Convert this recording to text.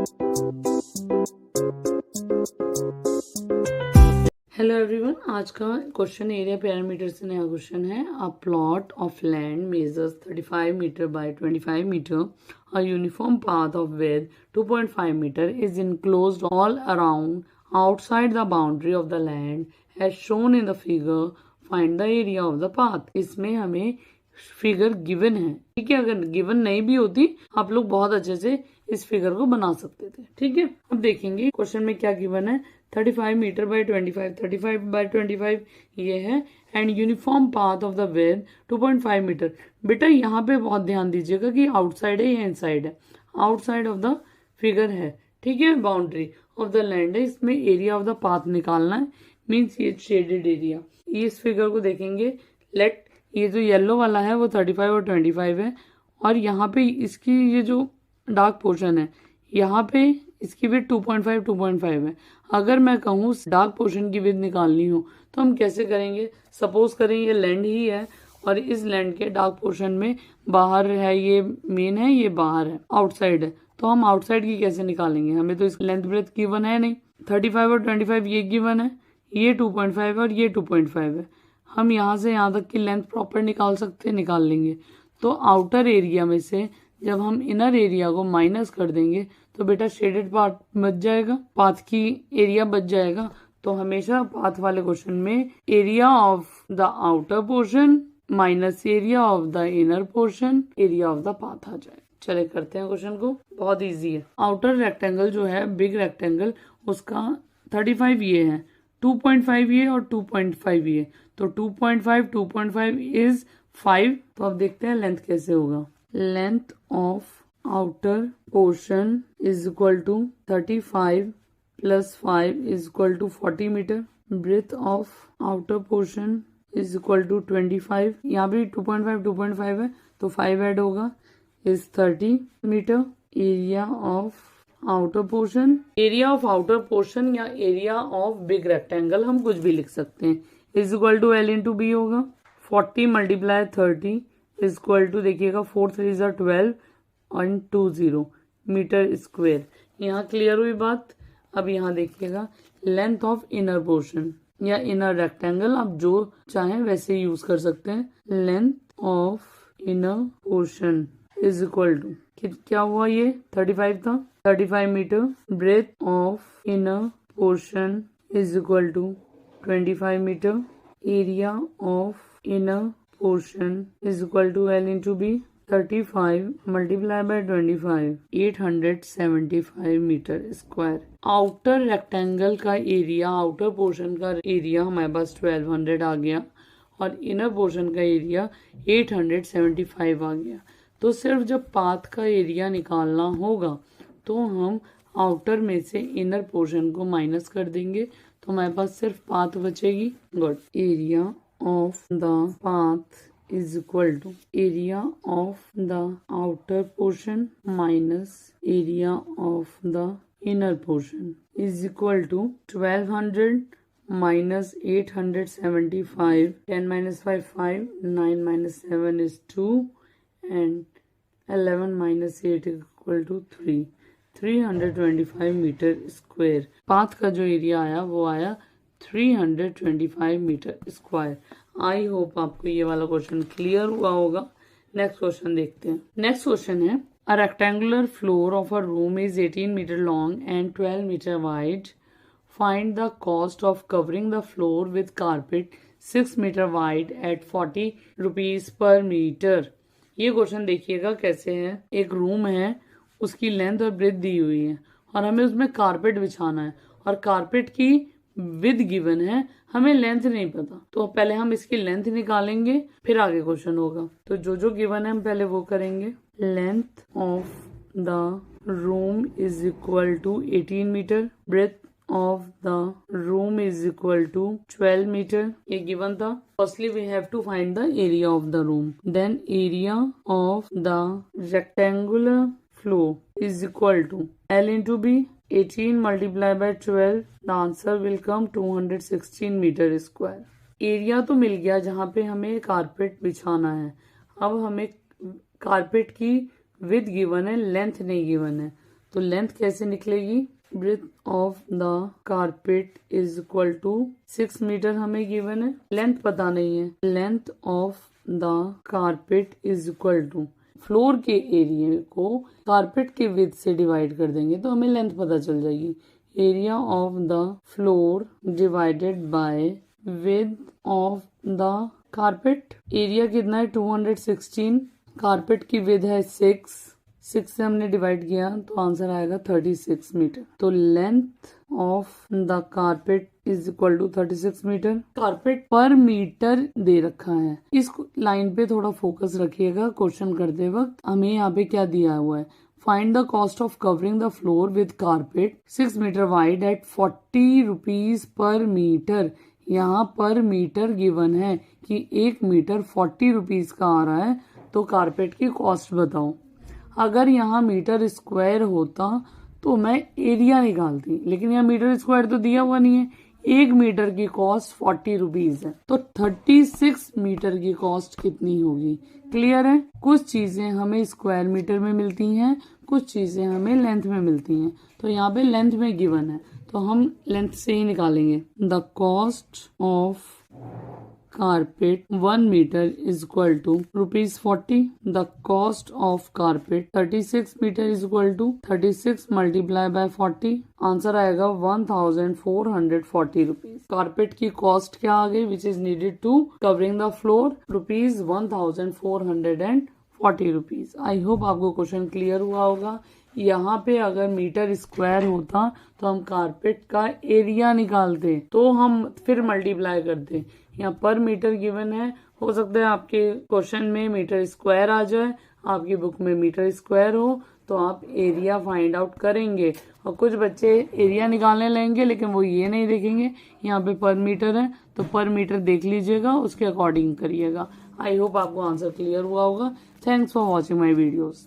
Hello everyone, आज का question area parameter से नया क्वेश्चन है। A plot of land measures 35 metre by 25 metre, a uniform path of width 2.5 metre is enclosed all around outside the boundary of the land as shown in the figure, find the area of the path. इसमें हमें figure given है, ठीक है। अगर given नहीं भी होती आप लोग बहुत अच्छे से इस फिगर को बना सकते थे, ठीक है। अब देखेंगे क्वेश्चन में क्या गिवन है। 35 मीटर बाय 25, 35 बाय 25 ये है, and uniform path of the width 2.5 metre. बेटा यहाँ पे बहुत ध्यान दीजिएगा कि आउटसाइड है या इनसाइड है। आउटसाइड ऑफ द फिगर है, ठीक है, बाउंड्री ऑफ द लैंड है। इसमें एरिया ऑफ द पाथ निकालना है, मीन्स ये शेडेड एरिया। इस फिगर को देखेंगे, लेट ये जो येलो वाला है वो 35 और 25 है, और यहाँ पे इसकी ये जो डार्क पोर्शन है यहाँ पे इसकी विड्थ 2.5 है। अगर मैं कहूँ डार्क पोर्शन की विड्थ निकालनी हो तो हम कैसे करेंगे। सपोज करें ये लैंड ही है और इस लैंड के डार्क पोर्शन में बाहर है, ये मेन है, ये बाहर है, आउटसाइड है, तो हम आउटसाइड की कैसे निकालेंगे। हमें तो इस लेंथ ब्रेथ गिवन है नहीं। 35 और 25 ये गिवन है, ये 2.5 और ये 2.5 है। हम यहाँ से यहाँ तक की लेंथ प्रॉपर निकाल सकते हैं, निकाल लेंगे। तो आउटर एरिया में से जब हम इनर एरिया को माइनस कर देंगे तो बेटा शेडेड पार्ट बच जाएगा, पाथ की एरिया बच जाएगा। तो हमेशा पाथ वाले क्वेश्चन में area of the outer portion minus area of the inner portion, area of the path आ जाए। चले करते हैं क्वेश्चन को, बहुत इजी है। आउटर रेक्टेंगल जो है, बिग रेक्टेंगल, उसका 35 ये है, 2.5 ये और 2.5 ये, तो 2.5 इज 5। तो अब देखते हैं लेंथ कैसे होगा। Length of outer portion is equal to 35 plus 5 is equal to 40 meter. Breadth of outer portion is equal to 25. यहाँ भी 2.5 है तो 5 ऐड होगा, is 30 meter. Area of outer portion, area of outer portion या area of big rectangle हम कुछ भी लिख सकते हैं, is equal to L into B होगा। 40 multiply 30 is equal to, देखिएगा 4 3 is 12 और 20 मीटर स्क्वायर। यहाँ क्लियर हुई बात। अब यहाँ देखिएगा लेंथ ऑफ इनर पोर्शन या इनर रेक्टेंगल, आप जो चाहें वैसे यूज कर सकते हैं। Length of inner portion is equal to क्या हुआ, ये 35 था, 35 metre. Breadth of inner portion is equal to 25 metre. Area of inner portion is equal to L into B. 35 multiplied by 25, 875 metre square. Outer rectangle का area, outer portion का area हमारे पास 1200 आ गया और इनर पोर्शन का area 875 आ गया। तो सिर्फ जब पाथ का एरिया निकालना होगा तो हम आउटर में से इनर पोर्शन को माइनस कर देंगे, तो हमारे पास सिर्फ पाथ बचेगी। Good. Area of the path is equal to area of the outer portion minus area of the inner portion is equal to 1200 minus 875, 10 minus 5 5, 9 minus 7 is 2 and 11 minus 8 is equal to 3, 325 metre square. Path का जो area आया वो आया 325 metre square. आई hope आपको ये वाला question clear हुआ होगा। नेक्स्ट क्वेश्चन देखते हैं। नेक्स्ट क्वेश्चन है, a rectangular floor of a room is 18 metre long and 12 metre wide. Find the cost of covering the floor with carpet 6 metre wide at 40 rupees per metre. ये question देखिएगा कैसे है। एक room है, उसकी length और breath दी हुई है और हमें उसमें कारपेट बिछाना है और कारपेट की विद गिवन है, हमें लेंथ नहीं पता। तो पहले हम इसकी लेंथ निकालेंगे फिर आगे क्वेश्चन होगा। तो जो गिवन है हम पहले वो करेंगे। Length of the room is equal to 18 metre, breadth of the room is equal to 12 metre, ये गिवन था। Firstly we have to find the area of the room, then area of the rectangular floor is equal to L into B. 18 multiplied by 12, the answer will come 216 metre square. Area तो मिल गया जहाँ पे हमें carpet बिछाना है। अब हमें कारपेट की विड्थ गिवन है, लेंथ नहीं गिवन है, तो लेंथ कैसे निकलेगी, breadth of the carpet is equal to 6 metre हमें गिवन है, लेंथ पता नहीं है, length of the carpet is equal to floor के एरिया को कारपेट के विड्थ से डिवाइड कर देंगे तो हमें लेंथ पता चल जाएगी। Area of the floor divided by width of the carpet, area कितना है 216, कारपेट की विड्थ है 6 से हमने डिवाइड किया तो आंसर आएगा 36 मीटर। तो length of the carpet is equal to 36 metre. Carpet per metre दे रखा है, इस लाइन पे थोड़ा फोकस रखिएगा क्वेश्चन करते वक्त। हमें यहाँ पे क्या दिया हुआ है, find the cost of covering the floor with carpet 6 metre wide at 40 rupees per metre. यहाँ पर मीटर गिवन है कि 1 मीटर 40 रुपीज का आ रहा है, तो कारपेट की कॉस्ट बताओ। अगर यहाँ मीटर स्क्वायर होता तो मैं एरिया निकालती, लेकिन यहाँ मीटर स्क्वायर तो दिया हुआ नहीं है। 1 मीटर की कॉस्ट 40 रुपीज है, तो 36 मीटर की कॉस्ट कितनी होगी। क्लियर है, कुछ चीजें हमें स्क्वायर मीटर में मिलती हैं, कुछ चीजें हमें लेंथ में मिलती हैं। तो यहाँ पे लेंथ में गिवन है तो हम लेंथ से ही निकालेंगे। The cost of carpet 1 meter is equal to ₹40. The cost of carpet 36 meter is equal to 36 multiplied by 40, answer आएगा 1440 रुपीज। कारपेट की कॉस्ट क्या आ गई, which is needed to covering the floor, ₹1440 rupees. I hope आपको question clear हुआ होगा। यहाँ पे अगर मीटर स्क्वायर होता तो हम कारपेट का एरिया निकालते, तो हम फिर मल्टीप्लाई करते। यहाँ पर मीटर गिवन है, हो सकता है आपके क्वेश्चन में मीटर स्क्वायर आ जाए, आपकी बुक में मीटर स्क्वायर हो, तो आप एरिया फाइंड आउट करेंगे। और कुछ बच्चे एरिया निकालने लेंगे लेकिन वो ये नहीं देखेंगे यहाँ पे पर मीटर है, तो पर मीटर देख लीजिएगा, उसके अकॉर्डिंग करिएगा। आई होप आपको आंसर क्लियर हुआ होगा। Thanks for watching my videos.